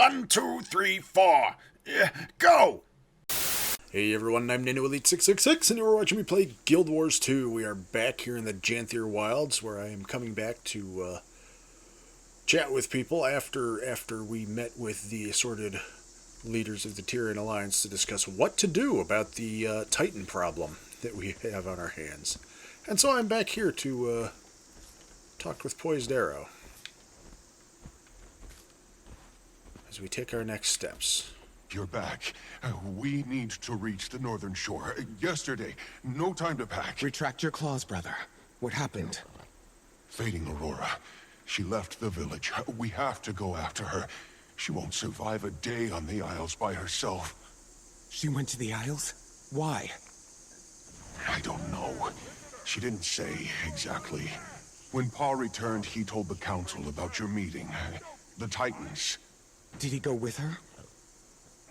1, 2, 3, 4. Go! Hey everyone, I'm NanoElite666, and you're watching me play Guild Wars 2. We are back here in the Janthir Wilds, where I am coming back to chat with people after we met with the assorted leaders of the Tyrian Alliance to discuss what to do about the Titan problem that we have on our hands. And so I'm back here to talk with Poised Arrow as we take our next steps. You're back. We need to reach the northern shore. Yesterday. No time to pack. Retract your claws, brother. What happened? Fading Aurora. She left the village. We have to go after her. She won't survive a day on the Isles by herself. She went to the Isles? Why? I don't know. She didn't say exactly. When Pa returned, he told the council about your meeting. The Titans. Did he go with her?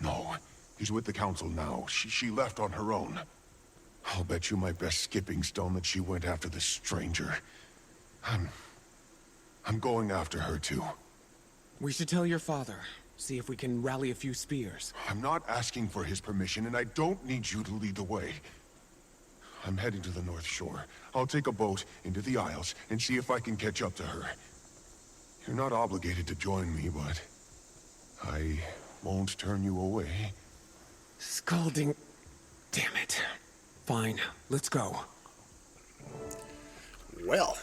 No. He's with the council now. She left on her own. I'll bet you my best skipping stone that she went after this stranger. I'm going after her too. We should tell your father. See if we can rally a few spears. I'm not asking for his permission, and I don't need you to lead the way. I'm heading to the North Shore. I'll take a boat into the Isles and see if I can catch up to her. You're not obligated to join me, but I won't turn you away. Scalding. Damn it. Fine, let's go. Well,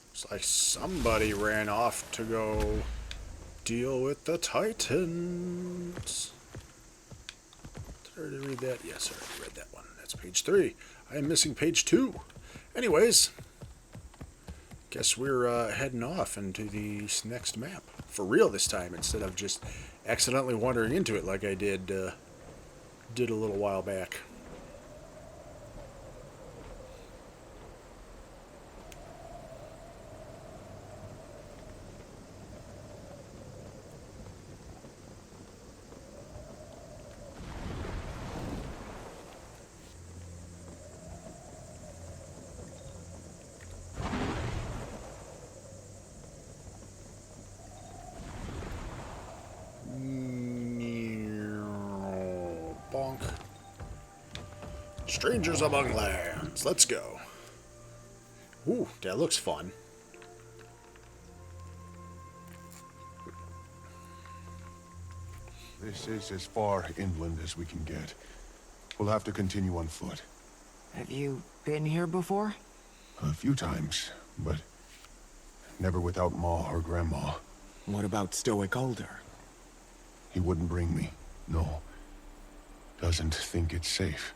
looks like somebody ran off to go deal with the Titans. Did I already read that? Yes, I already read that one. That's page 3. I am missing page 2. Anyways, guess we're heading off into the next map. For real this time, instead of just accidentally wandering into it like I did a little while back. Bonk. Strangers among lands. Let's go. Ooh, that looks fun. This is as far inland as we can get. We'll have to continue on foot. Have you been here before? A few times, but never without Ma or Grandma. What about Stoic Older? He wouldn't bring me. No. Doesn't think it's safe.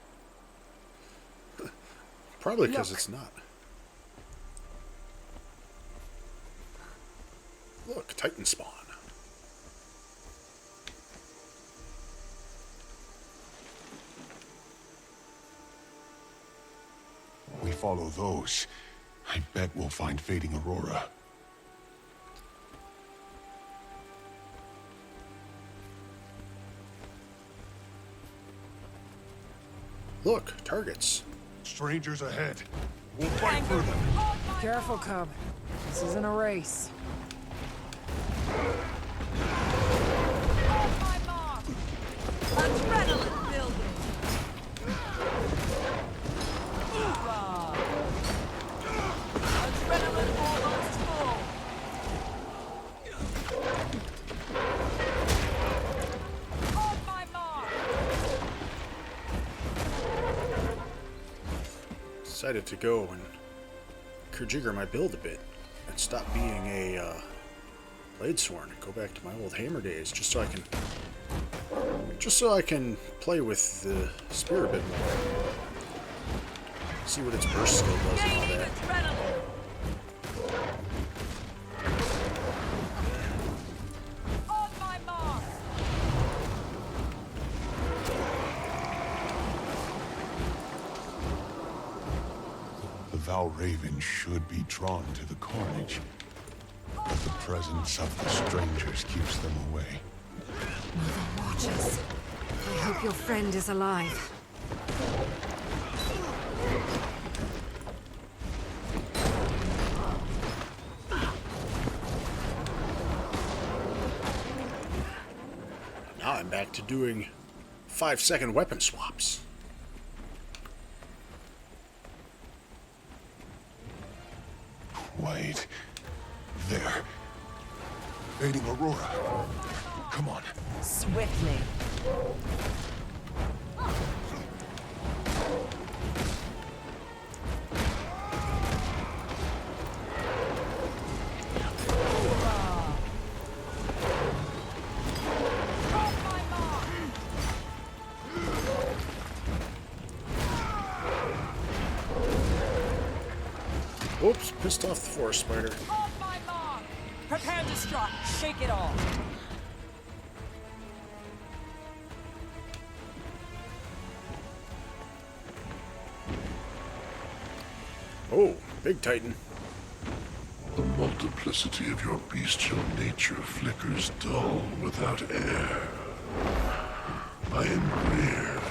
Probably because it's not. Look, Titan spawn. We follow those. I bet we'll find Fading Aurora. Look, targets. Strangers ahead. We'll fight through them. Careful, Cub. This isn't a race. Adrenaline building. Adrenaline almost full. On my mark. Decided to go and rejigger my build a bit and stop being a Bladesworn and go back to my old hammer days, just so I can play with the spear a bit more. See what its burst skill does and all that. On my mark. The Val Raven should be drawn to the carnage, but the presence of the strangers keeps them away. Mother watches. I hope your friend is alive. Now I'm back to doing 5-second weapon swaps. Wait. There. Fading Aurora. Come on. Swiftly. Oops, pissed off the forest spider. On my mark! Prepare to strike. Shake it off. Oh, big titan. The multiplicity of your bestial nature flickers dull without air. I am great,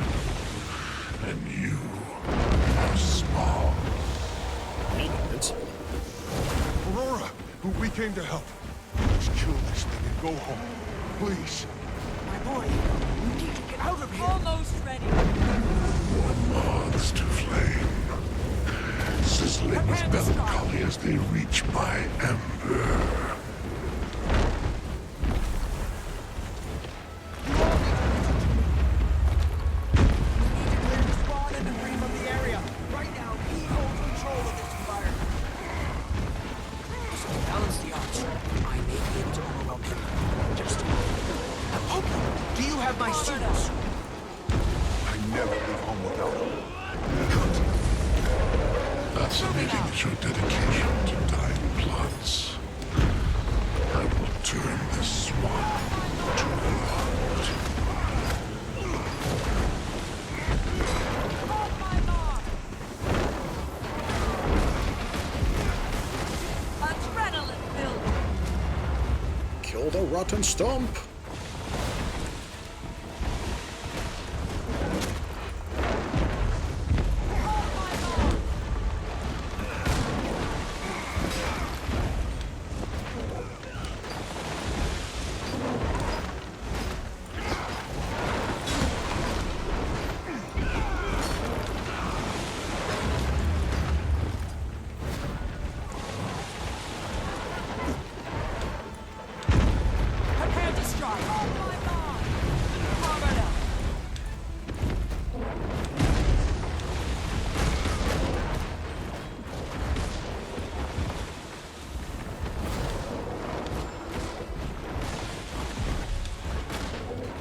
and you are small. Invincible. Aurora, we came to help. Let's kill this thing and go home. Please. My boy, we need to get out of here. Almost ready. Moths to flame, sizzling with melancholy as they reach my ember. Spawn and debris from the area. Right now, we hold control of this fire. Just to balance the odds, I may be able to overwhelm him. Just oh, do you have my students? I never leave home without them. Fascinating is your dedication to dying plots. I will turn this swamp to blood. On my mark! Adrenaline building. Kill the rotten stump. Prepare to strike. On my mark! Forward up.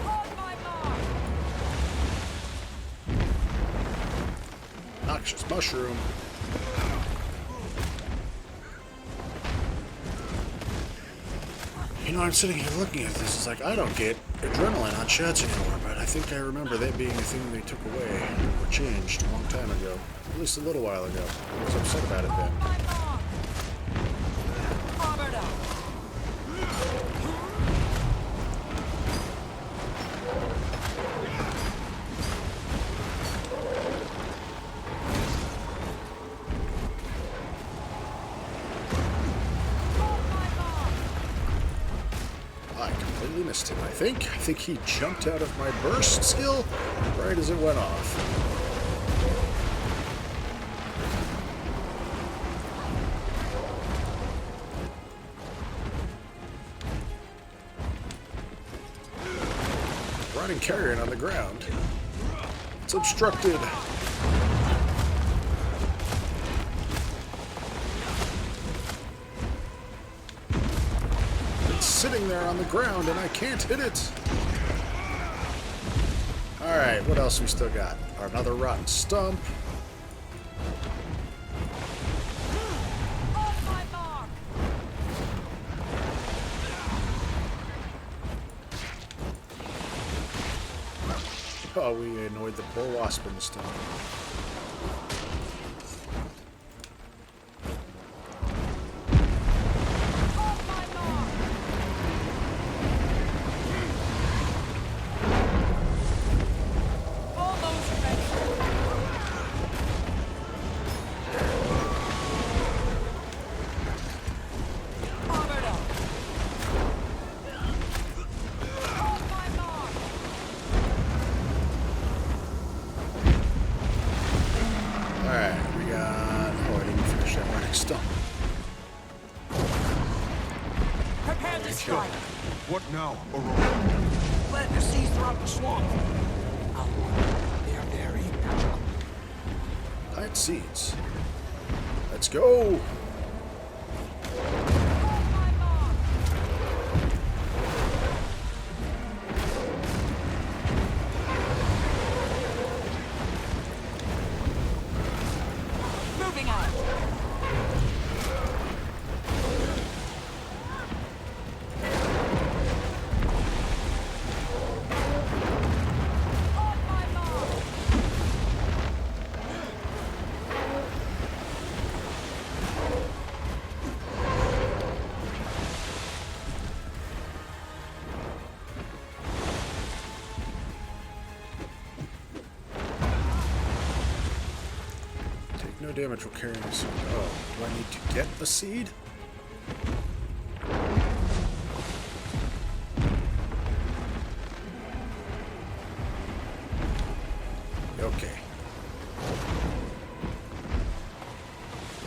On my mark! Noxious mushroom. You know, I'm sitting here looking at this. It's like, I don't get adrenaline on shots anymore, but I think I remember that being a thing they took away or changed a long time ago. At least a little while ago. I was upset about it then. On my mark! Forward up. On my mark! I completely missed him, I think. I think he jumped out of my burst skill right as it went off. Riding carrion on the ground. It's obstructed. It's sitting there on the ground and I can't hit it. Alright, what else we still got? Another rotten stump. On my mark! Oh, we annoyed the poor wasp in the stump. On my mark! Almost ready. Forward up. On my mark! Prepare to strike. What now, Aurora? Plant the seeds throughout the swamp. They're very magical. Plant seeds. Let's go! Moving out. On my mark. Take no damage while carrying a seed. Oh, do I need to get the seed? Okay.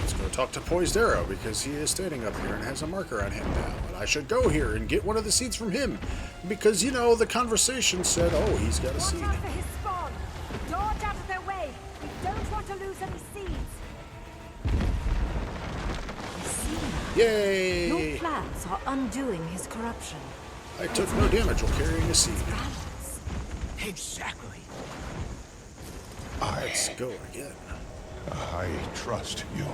Let's go talk to Poised Arrow, because he is standing up here and has a marker on him now. And I should go here and get one of the seeds from him. Because, you know, the conversation said, oh, he's got a Watch seed. out for his spawn. Dodge out of their way. We don't want to lose any seeds. I see now. Yay! Your plans are undoing his corruption. I took no damage while carrying a seed. Balance. Exactly. Let's go again. I trust you.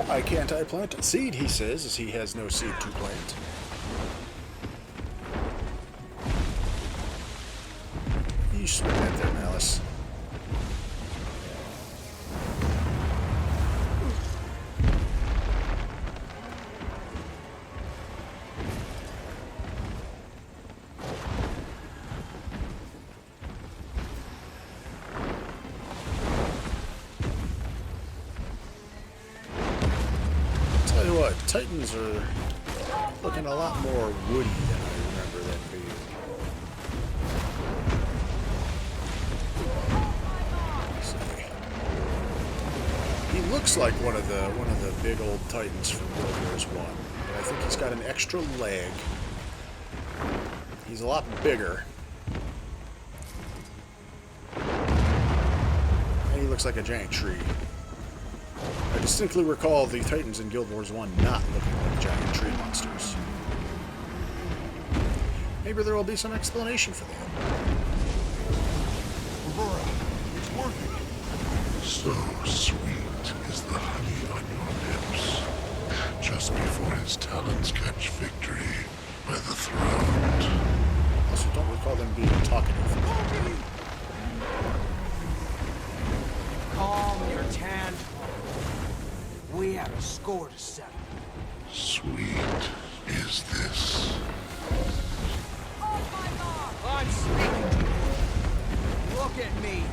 Why can't I plant a seed, he says, as he has no seed to plant. You swing at there, Malice. Tell you what, Titans are looking a lot more woody than I remember them being. He looks like one of the big old Titans from Guild Wars 1, but I think he's got an extra leg. He's a lot bigger. And he looks like a giant tree. I distinctly recall the Titans in Guild Wars 1 not looking like giant tree monsters. Maybe there will be some explanation for that. Aurora, it's working. So sweet is the honey on your lips. Just before his talons catch victory by the throat. Also, don't recall them being talkative. Calm your tan. We have a score to settle. Sweet is this. On my mark. I'm speaking to you. Look at me.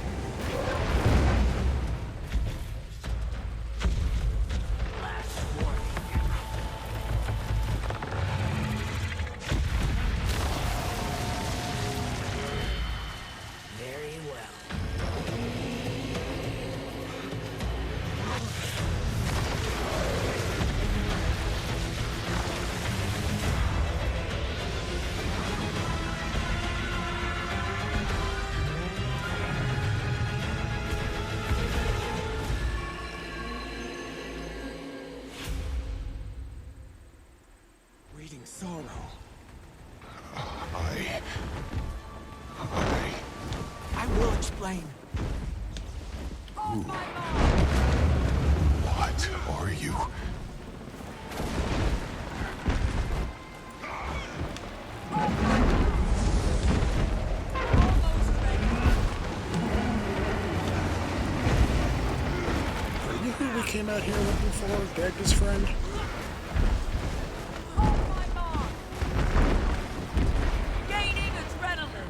Last warning. Very well. Reading sorrow. I will explain. On my mark. What are you? Almost ready. Are you who we came out here looking for, Dagda's friend? On my mark. Gaining adrenaline.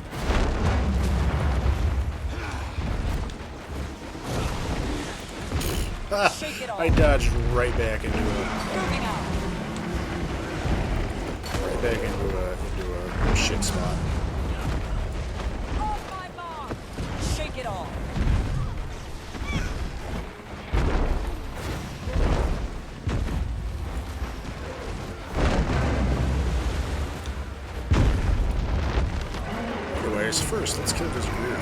Shake it off. I dodged right back into a Moving out. shit spot. Anyways, first, let's kill this rear.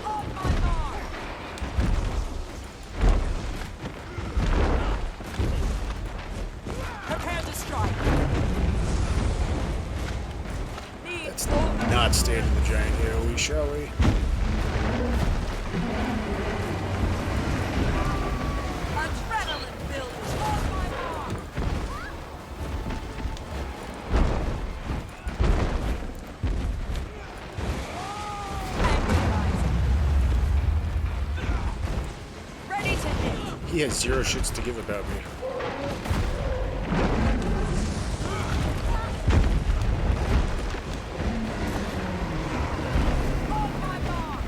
On my mark! Prepare to strike! Let's not stand in the giant AoE, shall we? Adrenaline builders! On my mark! Annualizing. Ready to hit! He has zero shits to give about me. On my mark!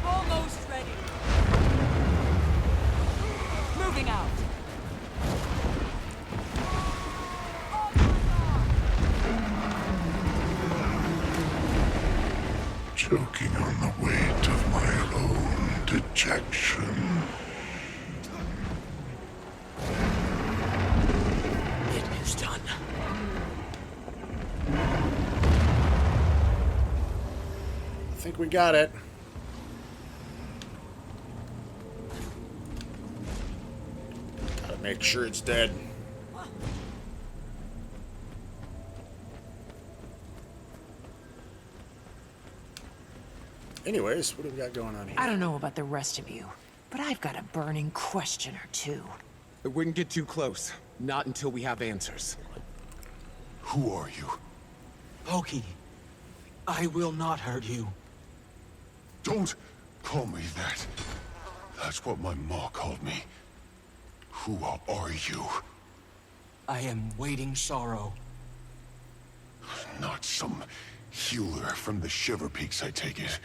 Almost ready. Moving out. On my mark. Choking on the weight of my own dejection. It is done. I think we got it. Gotta make sure it's dead. Anyways, what do we got going on here? I don't know about the rest of you, but I've got a burning question or two. I wouldn't get too close. Not until we have answers. Who are you? Pokey, I will not hurt you. Don't call me that. That's what my ma called me. Who are you? I am waiting sorrow. Not some healer from the Shiver Peaks, I take it.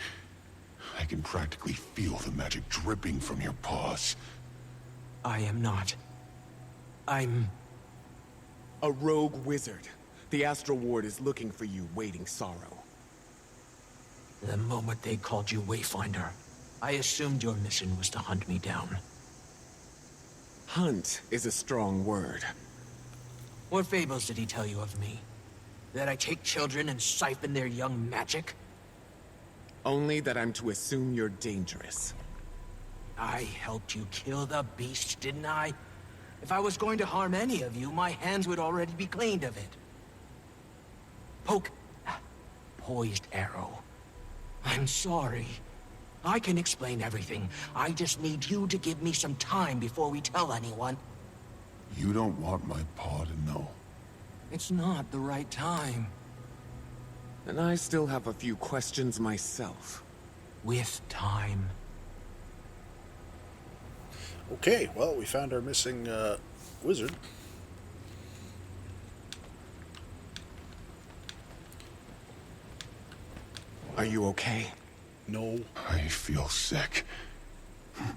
I can practically feel the magic dripping from your paws. I am not. I'm... A rogue wizard. The Astral Ward is looking for you, waiting sorrow. The moment they called you Wayfinder, I assumed your mission was to hunt me down. Hunt is a strong word. What fables did he tell you of me? That I take children and siphon their young magic? Only that I'm to assume you're dangerous. I helped you kill the beast, didn't I? If I was going to harm any of you, my hands would already be cleaned of it. Poised Arrow. I'm sorry. I can explain everything. I just need you to give me some time before we tell anyone. You don't want my paw to know. It's not the right time. And I still have a few questions myself. With time. Okay, well, we found our missing wizard. Are you okay? No. I feel sick.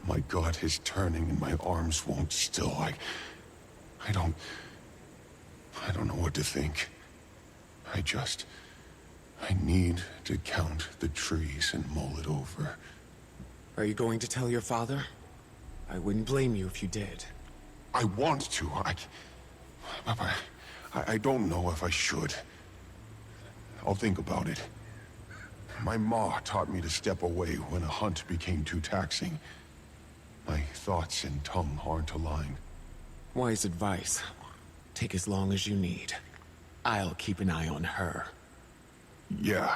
My gut is turning and my arms won't still. I don't know what to think. I need to count the trees and mull it over. Are you going to tell your father? I wouldn't blame you if you did. I want to. I don't know if I should. I'll think about it. My ma taught me to step away when a hunt became too taxing. My thoughts and tongue aren't aligned. Wise advice. Take as long as you need. I'll keep an eye on her. Yeah,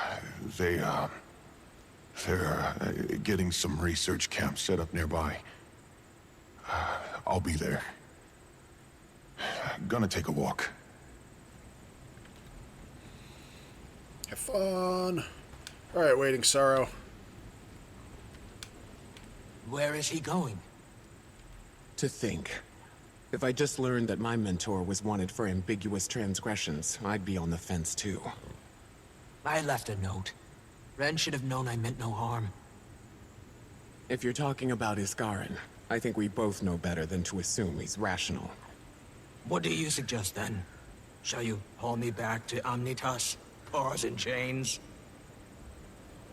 they're getting some research camps set up nearby. I'll be there. Gonna take a walk. Have fun. Alright, waiting sorrow. Where is he going? To think. If I just learned that my mentor was wanted for ambiguous transgressions, I'd be on the fence too. I left a note. Ren should have known I meant no harm. If you're talking about Iskarin, I think we both know better than to assume he's rational. What do you suggest then? Shall you haul me back to Omnitas? Paws and chains?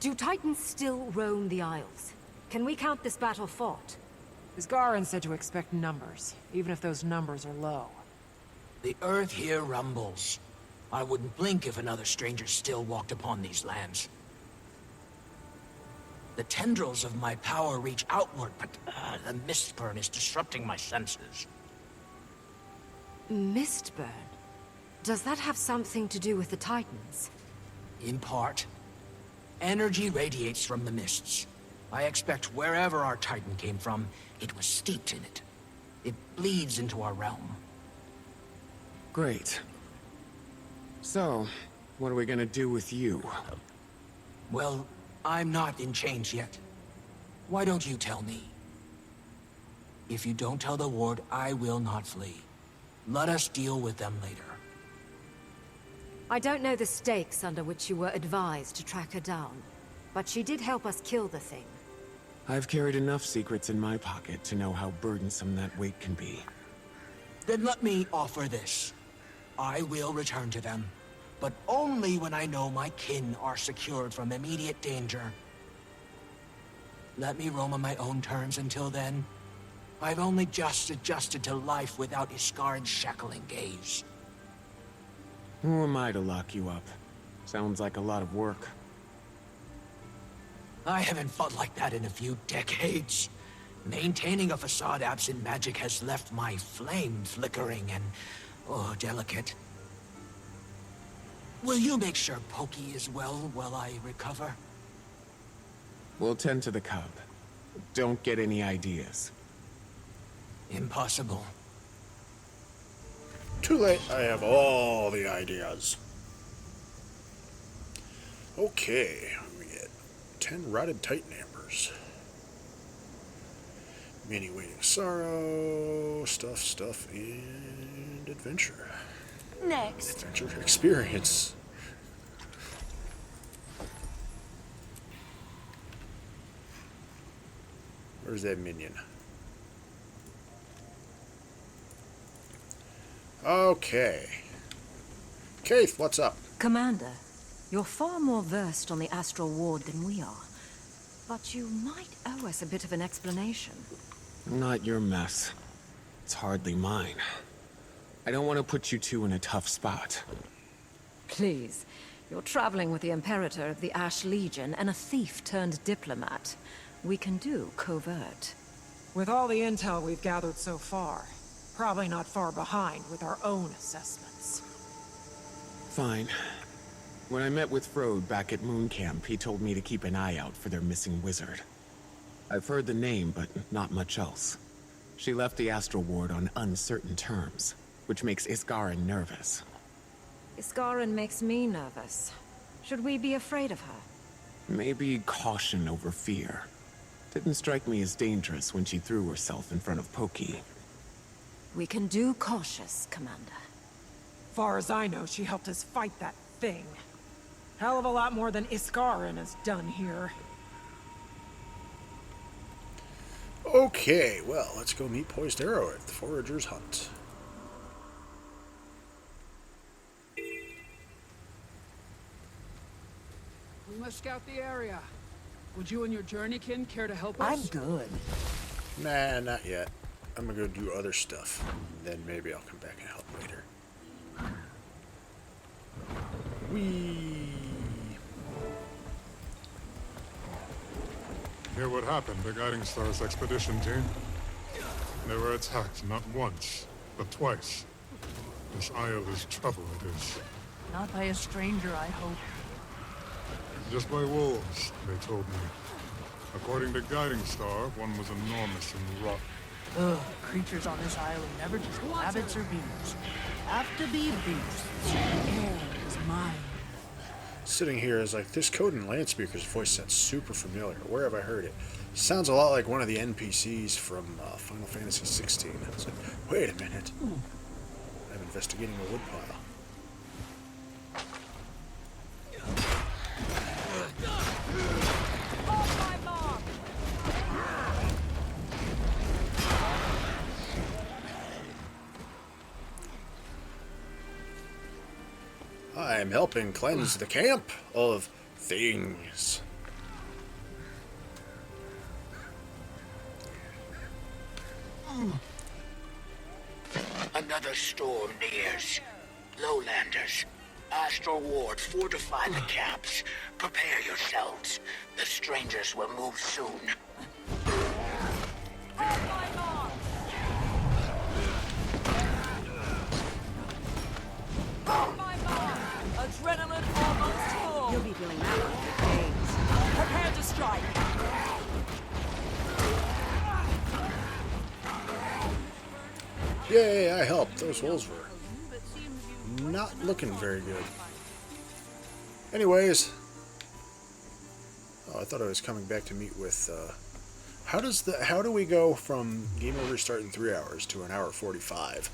Do Titans still roam the Isles? Can we count this battle fought? Isgarin said to expect numbers, even if those numbers are low. The earth here rumbles. I wouldn't blink if another stranger still walked upon these lands. The tendrils of my power reach outward, but the mistburn is disrupting my senses. Mistburn? Does that have something to do with the Titans? In part. Energy radiates from the mists. I expect wherever our Titan came from, it was steeped in it. It bleeds into our realm. Great. So, what are we gonna do with you? Well, I'm not in chains yet. Why don't you tell me? If you don't tell the Ward, I will not flee. Let us deal with them later. I don't know the stakes under which you were advised to track her down, but she did help us kill the thing. I've carried enough secrets in my pocket to know how burdensome that weight can be. Then let me offer this. I will return to them, but only when I know my kin are secured from immediate danger. Let me roam on my own terms until then. I've only just adjusted to life without Iskarin's shackling gaze. Who am I to lock you up? Sounds like a lot of work. I haven't fought like that in a few decades. Maintaining a facade absent magic has left my flame flickering and, delicate. Will you make sure Pokey is well while I recover? We'll tend to the cub. Don't get any ideas. Impossible. Too late. I have all the ideas. Okay, we get 10 rotted Titan ambers. Many waiting sorrow, stuff, and adventure. Next. Adventure experience. Where's that minion? Okay. Keith, what's up? Commander, you're far more versed on the Astral Ward than we are. But you might owe us a bit of an explanation. Not your mess. It's hardly mine. I don't want to put you two in a tough spot. Please, you're traveling with the Imperator of the Ash Legion and a thief turned diplomat. We can do covert. With all the intel we've gathered so far, probably not far behind with our own assessments. Fine. When I met with Frode back at Moon Camp, he told me to keep an eye out for their missing wizard. I've heard the name, but not much else. She left the Astral Ward on uncertain terms, which makes Isgarin nervous. Isgarin makes me nervous. Should we be afraid of her? Maybe caution over fear. Didn't strike me as dangerous when she threw herself in front of Pokey. We can do cautious, Commander. Far as I know, she helped us fight that thing. Hell of a lot more than Isgarin has done here. Okay, well, let's go meet Poised Arrow at the Forager's Hunt. We must scout the area. Would you and your journeykin care to help us? I'm good. Nah, not yet. I'm gonna go do other stuff. Then maybe I'll come back and help later. Whee! Hear what happened to Guiding Star's expedition team? They were attacked not once, but twice. This isle is trouble, it is. Not by a stranger, I hope. Just by wolves, they told me. According to Guiding Star, one was enormous and rotten. Ugh, creatures on this island never just rabbits or bees. Have to be beasts. Air is mine. Sitting here is like, this code in Landspeaker's voice sounds super familiar. Where have I heard it? Sounds a lot like one of the NPCs from Final Fantasy 16. It's like, wait a minute. I'm investigating a woodpile. I'm helping cleanse the camp of things. Another storm nears. Lowlanders, Astral Ward, fortify the camps. Prepare yourselves. The strangers will move soon. Adrenaline almost full. You'll be feeling that one for days. Prepare to strike. Yay, I helped. Those wolves were not looking very good. Anyways. Oh, I thought I was coming back to meet with, how do we go from game over start in 3 hours to an hour 45?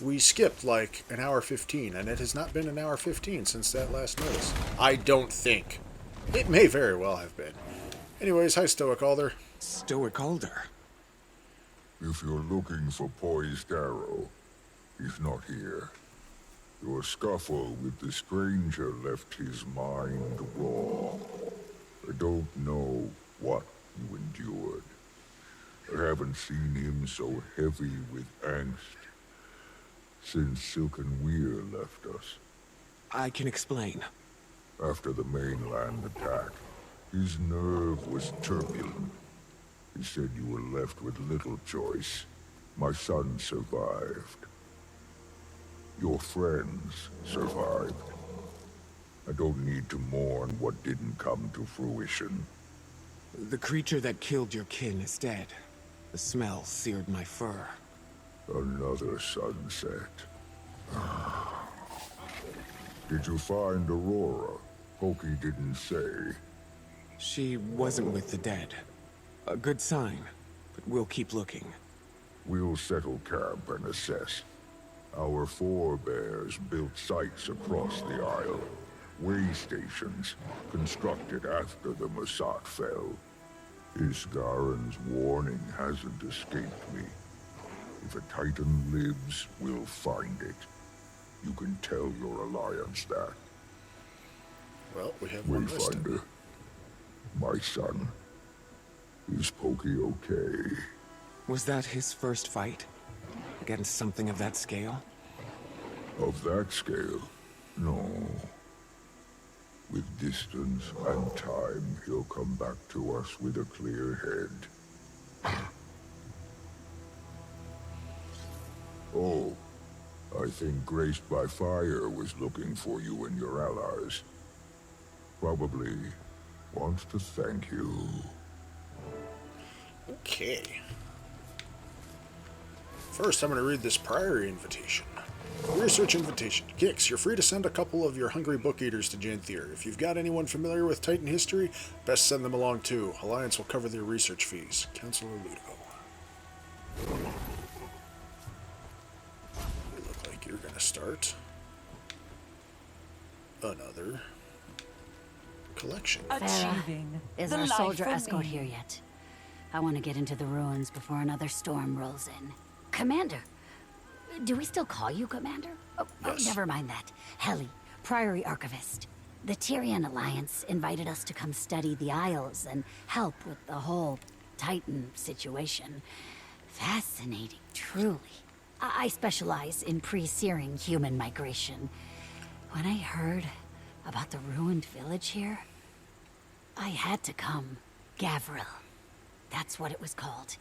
We skipped like an hour 15, and it has not been an hour 15 since that last notice. I don't think. It may very well have been. Anyways, hi Stoic Alder. Stoic Alder? If you're looking for Poised Arrow, he's not here. Your scuffle with the stranger left his mind raw. I don't know what you endured. I haven't seen him so heavy with angst since Silken Weir left us. I can explain. After the mainland attack, his nerve was turbulent. He said you were left with little choice. My son survived. Your friends survived. I don't need to mourn what didn't come to fruition. The creature that killed your kin is dead. The smell seared my fur. Another sunset. Did you find Aurora? Pokey didn't say. She wasn't with the dead. A good sign, but we'll keep looking. We'll settle camp and assess. Our forebears built sites across the Isle. Way stations, constructed after the Masat fell. Isgaren's warning hasn't escaped me. If a Titan lives, we'll find it. You can tell your Alliance that. Well, we have one listed. Wayfinder, my son. Is Pokey okay? Was that his first fight? Against something of that scale? Of that scale? No. With distance and time, he'll come back to us with a clear head. Oh, I think Graced by Fire was looking for you and your allies. Probably wants to thank you. Okay. First, I'm going to read this Priory invitation. Research invitation. Kix, you're free to send a couple of your hungry book eaters to Janthir. If you've got anyone familiar with Titan history, best send them along too. Alliance will cover their research fees. Counselor Ludo. You look like you're going to start another collection. Achieving Is the our life soldier for escort me. here yet? I want to get into the ruins before another storm rolls in. Commander! Do we still call you Commander? Oh, Yes. never mind that. Heli, Priory Archivist. The Tyrian Alliance invited us to come study the Isles and help with the whole Titan situation. Fascinating, truly. I specialize in pre-searing human migration. When I heard about the ruined village here, I had to come. Gavril. That's what it was called.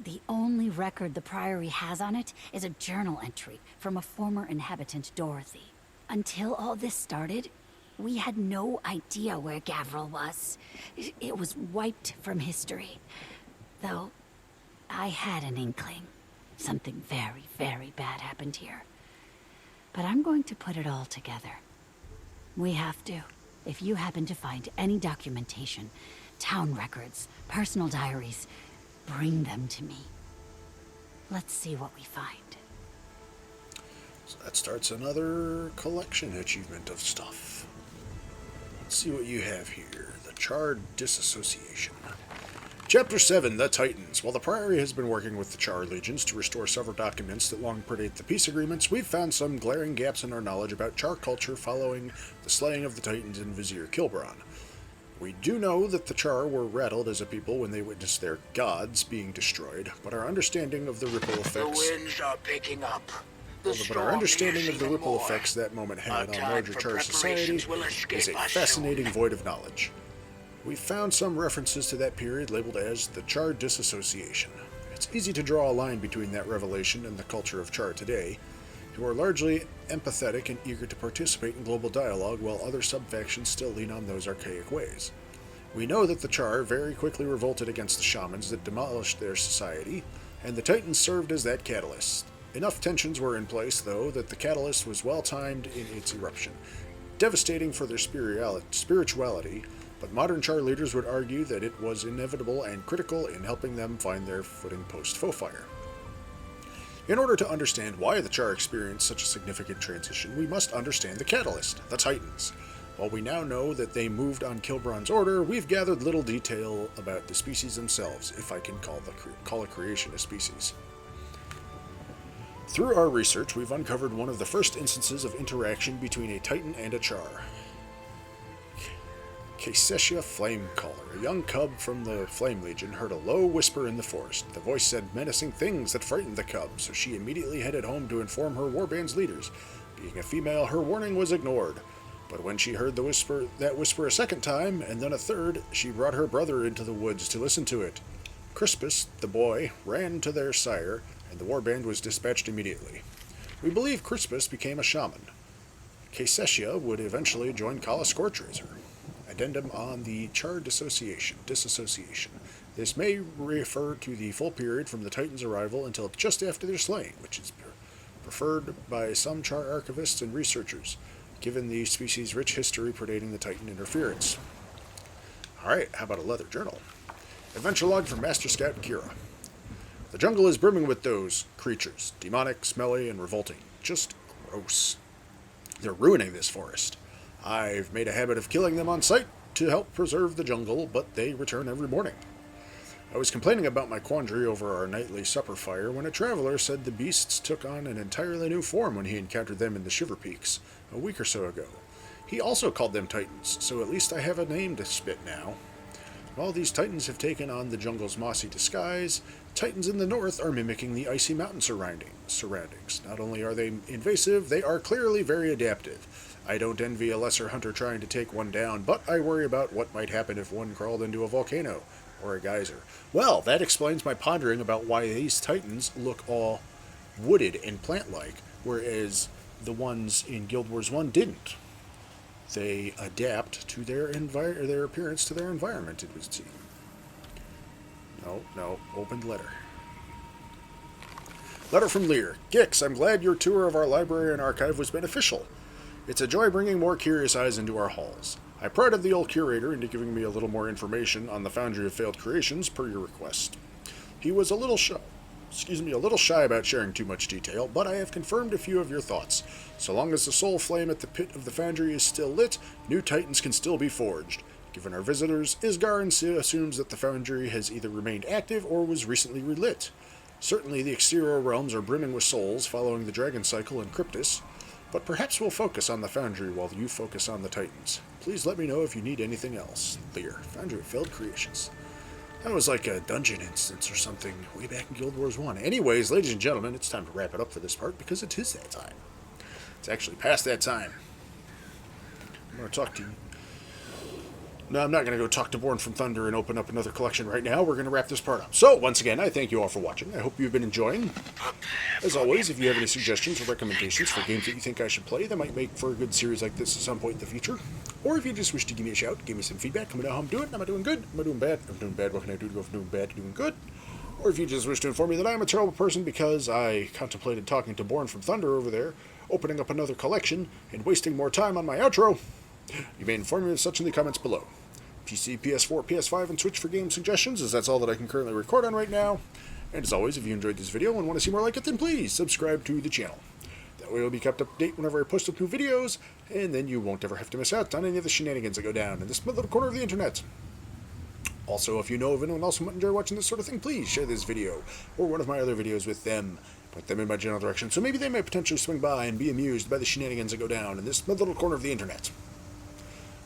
The only record the Priory has on it is a journal entry from a former inhabitant, Dorothy. Until all this started, we had no idea where Gavril was. It was wiped from history. Though, I had an inkling. Something very, very bad happened here. But I'm going to put it all together. We have to. If you happen to find any documentation, town records, personal diaries, bring them to me. Let's see what we find. So that starts another collection achievement of stuff. Let's see what you have here. The Charred Disassociation. Chapter 7, The Titans. While the Priory has been working with the Char Legions to restore several documents that long predate the peace agreements, we've found some glaring gaps in our knowledge about Char culture following the slaying of the Titans in Vizier Kilbron. We do know that the Char were rattled as a people when they witnessed their gods being destroyed, but our understanding of the ripple effects... The winds are picking up. But our understanding of the ripple effects that moment had on larger Char society is a fascinating void of knowledge. We found some references to that period labeled as the Char disassociation. It's easy to draw a line between that revelation and the culture of Char today, who are largely empathetic and eager to participate in global dialogue while other sub-factions still lean on those archaic ways. We know that the Char very quickly revolted against the shamans that demolished their society, and the Titans served as that catalyst. Enough tensions were in place, though, that the catalyst was well-timed in its eruption, devastating for their spirituality, but modern Char leaders would argue that it was inevitable and critical in helping them find their footing post-Foe-Fire. In order to understand why the Char experienced such a significant transition, we must understand the catalyst, the Titans. While we now know that they moved on Kilbron's order, we've gathered little detail about the species themselves, if I can call a creation a species. Through our research, we've uncovered one of the first instances of interaction between a Titan and a Char. Caessia Flamecaller, a young cub from the Flame Legion, heard a low whisper in the forest. The voice said menacing things that frightened the cub, so she immediately headed home to inform her warband's leaders. Being a female, her warning was ignored. But when she heard that whisper a second time, and then a third, she brought her brother into the woods to listen to it. Crispus, the boy, ran to their sire, and the warband was dispatched immediately. We believe Crispus became a shaman. Caessia would eventually join Kala Scorchrazor. Addendum on the Char disassociation. This may refer to the full period from the Titan's arrival until just after their slaying, which is preferred by some Char archivists and researchers, given the species' rich history predating the Titan interference. Alright, how about a leather journal? Adventure log from Master Scout Kira. The jungle is brimming with those creatures, demonic, smelly, and revolting. Just gross. They're ruining this forest. I've made a habit of killing them on sight to help preserve the jungle, but they return every morning. I was complaining about my quandary over our nightly supper fire when a traveler said the beasts took on an entirely new form when he encountered them in the Shiver Peaks a week or so ago. He also called them Titans, so at least I have a name to spit now. While these Titans have taken on the jungle's mossy disguise, Titans in the north are mimicking the icy mountain surroundings. Not only are they invasive, they are clearly very adaptive. I don't envy a lesser hunter trying to take one down, but I worry about what might happen if one crawled into a volcano or a geyser. Well, that explains my pondering about why these Titans look all wooded and plant-like, whereas the ones in Guild Wars 1 didn't. They adapt to their appearance to their environment, it would seem. No, opened letter. Letter from Lear. Gix, I'm glad your tour of our library and archive was beneficial. It's a joy bringing more curious eyes into our halls. I prodded the old curator into giving me a little more information on the Foundry of Failed Creations per your request. He was a little shy about sharing too much detail, but I have confirmed a few of your thoughts. So long as the soul flame at the pit of the Foundry is still lit, new Titans can still be forged. Given our visitors, Isgar assumes that the Foundry has either remained active or was recently relit. Certainly the exterior realms are brimming with souls following the Dragon Cycle and Cryptus, but perhaps we'll focus on the Foundry while you focus on the Titans. Please let me know if you need anything else. Lear, Foundry of Failed Creations. That was like a dungeon instance or something way back in Guild Wars 1. Anyways, ladies and gentlemen, it's time to wrap it up for this part because it is that time. It's actually past that time. I'm going to talk to you. No, I'm not going to go talk to Born from Thunder and open up another collection right now. We're going to wrap this part up. So, once again, I thank you all for watching. I hope you've been enjoying. As always, if you have any suggestions or recommendations for games that you think I should play that might make for a good series like this at some point in the future, or if you just wish to give me a shout, give me some feedback, let me know how I'm doing. Am I doing good? Am I doing bad? If I'm doing bad, what can I do to go from doing bad to doing good? Or if you just wish to inform me that I am a terrible person because I contemplated talking to Born from Thunder over there, opening up another collection, and wasting more time on my outro, you may inform me of such in the comments below. PC, PS4, PS5, and Switch for game suggestions, as that's all that I can currently record on right now. And as always, if you enjoyed this video and want to see more like it, then please subscribe to the channel. That way you'll be kept up to date whenever I post up new videos, and then you won't ever have to miss out on any of the shenanigans that go down in this little corner of the internet. Also, if you know of anyone else who might enjoy watching this sort of thing, please share this video or one of my other videos with them. Point them in my general direction, so maybe they might potentially swing by and be amused by the shenanigans that go down in this little corner of the internet.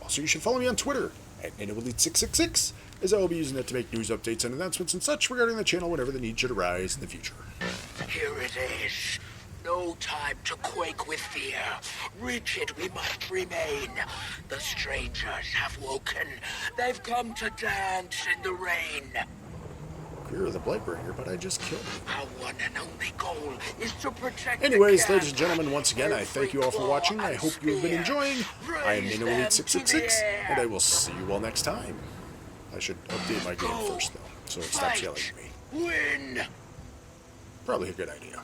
Also, you should follow me on Twitter, at NanoElite666, as I will be using it to make news updates and announcements and such regarding the channel whenever the need should arise in the future. Here it is. No time to quake with fear. Rigid we must remain. The strangers have woken. They've come to dance in the rain. You're the Blightbringer, but I just killed you. Our one and only goal is to protect Anyways, the ladies and gentlemen, once again, I thank you all for watching. I hope you have been enjoying. I am NanoElite666, and I will see you all next time. I should update my game first, though, so it stops yelling at me. Win! Probably a good idea.